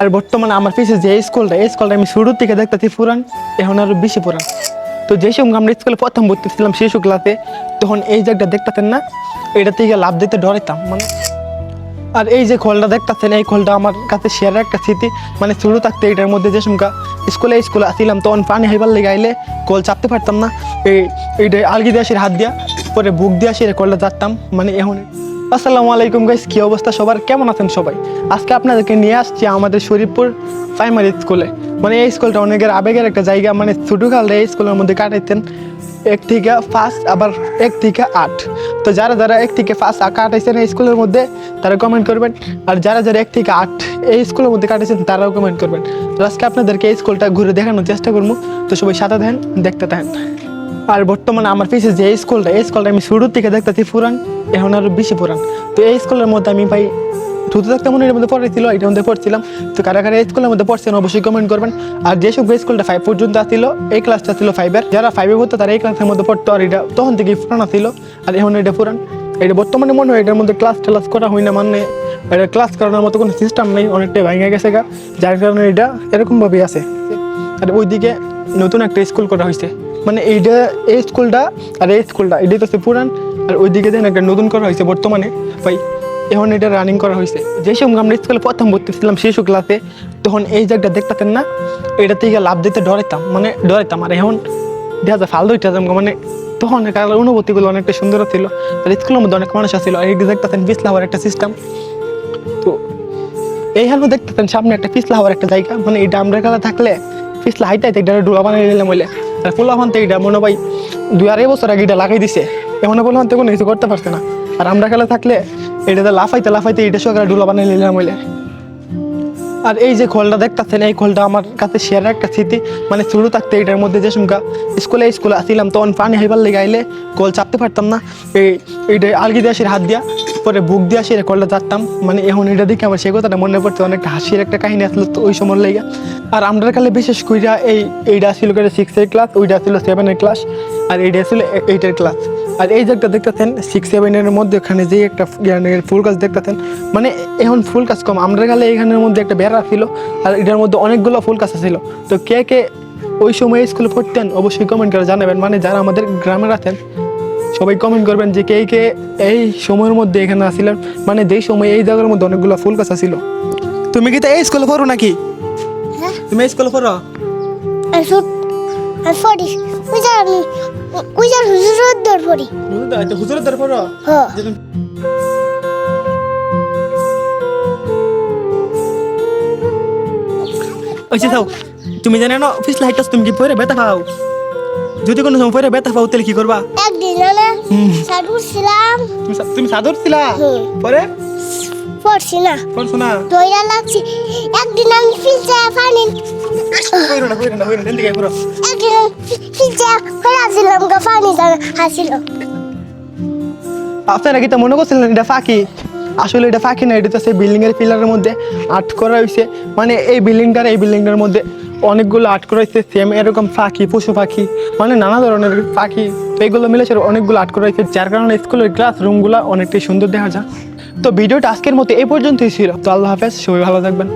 আর বর্তমানে আমার পিছে যে স্কুলটা এই স্কুলটা আমি শুরুর থেকে দেখতেছি পুরান, এখন আরো বেশি পুরান। তো যে সময় আমরা স্কুলে প্রথম ভর্তি ছিলাম শিশু ক্লাসে, তখন এই জায়গাটা দেখতেছেন না, এটা থেকে লাভ দিতে ডরাইতাম মানে। আর এই যে খোলটা দেখতেছেন, এই খোলটা আমার কাছে শেয়ারের একটা স্মৃতি। মানে শুরু থাকতে এটার মধ্যে যে সময় স্কুলে আসছিলাম, তখন পানি হাইবার লেগে আইলে কল চাপতে পারতাম না, এইটা আলগি দিয়ে আসির হাত দিয়া, পরে বুক দিয়ে আসির কলটা চাপতাম মানে। এখন আসসালামু আলাইকুম গাইস, কী অবস্থা সবার, কেমন আছেন সবাই? আজকে আপনাদেরকে নিয়ে আসছি আমাদের শরীফপুর প্রাইমারি স্কুলে। মানে এই স্কুলটা অনেকের আবেগের একটা জায়গা। মানে ছোটোকালে এই স্কুলের মধ্যে কাটাইতেন 1 থেকে 5, আবার 1 থেকে 8। তো যারা 1 থেকে 5 কাটাইছেন এই স্কুলের মধ্যে তারা কমেন্ট করবেন, আর যারা 1 থেকে 8 এই স্কুলের মধ্যে কাটাইছেন তারাও কমেন্ট করবেন। তো আজকে আপনাদেরকে এই স্কুলটা ঘুরে দেখানোর চেষ্টা করবো, তো সবাই সাথে থাকেন, দেখতে থাকেন। আর বর্তমানে আমার পিছে যে স্কুলটা এই স্কুলটা আমি শুরুর থেকে দেখতেছি পুরান, এখন আরও বেশি পুরান। তো এই স্কুলের মধ্যে আমি ভাই ছোটো থাকতে মনে এর মধ্যে পড়েছিল, এটার মধ্যে পড়ছিলাম। তো কারা কারা এই স্কুলের মধ্যে পড়ছেন অবশ্যই কমেন্ট করবেন। আর যেসব স্কুলটা 5 পর্যন্ত আসছিল, এই ক্লাসটা ছিল 5-এর, যারা 5-এ পড়তো তারা এই ক্লাসের মধ্যে পড়তো। আর এটা তখন থেকেই পুরানো ছিল, আর এখন এটা পুরান। এটা বর্তমানে মনে হয় এটার মধ্যে ক্লাস করা হয় না, মানে এটা ক্লাস করানোর মতো কোনো সিস্টেম নেই, অনেকটাই ভেঙে গেছে গা, যার কারণে এটা এরকমভাবেই আছে। আর ওইদিকে নতুন একটা স্কুল করা হয়েছে, মানে এইটা এই স্কুলটা আর এই স্কুলটা এটাই তো পুরান। আর ওইদিকে যেন একটা নতুন করা হয়েছে বর্তমানে ভাই, এখন এটা রানিং করা হয়েছে। যে সময় আমরা স্কুলে প্রথম ভর্তি ছিলাম শিশু ক্লাসে, তখন এই জায়গাটা দেখতেছেন না, এটা থেকে লাভ দিতে ডরাইতাম মানে ডরাইতাম। আর এখন দেখা যায় ফালতু হইতে যাম, মানে তখন কারণ অনুভূতিগুলো অনেকটা সুন্দর ছিল। আর স্কুলের মধ্যে অনেক মানুষ আসছিল, আর এই দেখতেছেন পিছলা হওয়ার একটা সিস্টেম। তো এইখানে দেখতেছেন সামনে একটা পিছলা হওয়ার একটা জায়গা, মানে এটা আমরা খেলা থাকলে পিছলা হাইটাইতে এটা ডোলা বানিয়ে নিলাম বলে। আর পোলাভান থেকে এটা মনে ভাই 2-2.5 বছর আগে এটা লাগাই দিছে, এখন পোলাভান থেকে কোনো কিছু করতে পারছে না। আর আমরা খেলা থাকলে এটাতে লাফাইতে এটা সকালে ডোলা বানিয়ে নিলাম বলে। আর এই যে খোলটা দেখতেছেন, এই খোলটা আমার কাছে শেয়ারের একটা স্মৃতি। মানে শুরু থাকতে এটার মধ্যে যে সময় স্কুলে আসছিলাম, তখন পানি হাইবার লেগে আইলে কল চাপতে পারতাম না, এইটা আলগি দিয়ে আসির হাত দিয়া, পরে বুক দিয়ে আসির কলটা চাপতাম মানে। এখন এটা দেখে আমার সে কথাটা মনে পড়ছে, অনেকটা হাসির একটা কাহিনী আসলো তো ওই সময় লেগে। আর আমরা কালে বিশেষ করে এইটা ছিল 6-এর ক্লাস, ওইটা ছিল 7-এর ক্লাস, আর এইটা ছিল 8-এর ক্লাস। আর এই জায়গাটা দেখতেছেন 6-7-এর মধ্যে ওখানে যে একটা ফুল গাছ দেখতেছেন, মানে এখন ফুল গাছ কম, আমরা গেলে এখানের মধ্যে একটা বেড়া ছিল, আর এটার মধ্যে অনেকগুলো ফুল গাছ ছিল। তো কে কে ওই সময় স্কুলে পড়তেন অবশ্যই কমেন্ট করে জানাবেন। মানে যারা আমাদের গ্রামের আছেন সবাই কমেন্ট করবেন যে কে কে এই সময়ের মধ্যে এখানে আসছিলেন, মানে যেই সময় এই জায়গার মধ্যে অনেকগুলো ফুল গাছ ছিল। তুমি কি তো এই স্কুলে পড়ো নাকি? তুমি এই স্কুলে পড়ো? হুজুরের দর পড়ো? তুমি জানো না অফিস লাইটাস, তুমি কি পরে ব্যথা পাও? যদি কোনো সময় পরে ব্যথা পাও তাহলে কি করবা? একদিন তুমি সাদর ছিলা, পরে পড়ছি না, পড়ছো না? দইরা লাগছি। একদিন আমি ফিলতে পানি কইরো না দিকে পুরো একদিন ফিলতে ফেলাছিলাম গা, পানি হাসিল। আপনারা কি তা মনে করছিলেন এটা ফাঁকি? আসলে এটা ফাঁকি না, এটা তো সেই বিল্ডিংয়ের পিলারের মধ্যে আর্ট করা হয়েছে। মানে এই বিল্ডিংটার মধ্যে অনেকগুলো আর্ট করা হয়েছে, সেম এরকম পাখি, পশু পাখি, মানে নানা ধরনের পাখি। তো এইগুলো মিলে অনেকগুলো আর্ট করা হয়েছে, যার কারণে স্কুলের ক্লাসরুমগুলো অনেকটাই সুন্দর দেখা যায়। তো ভিডিওটা আজকের মতো এই পর্যন্তই ছিল। তো আল্লাহ হাফেজ, সবাই ভালো থাকবেন।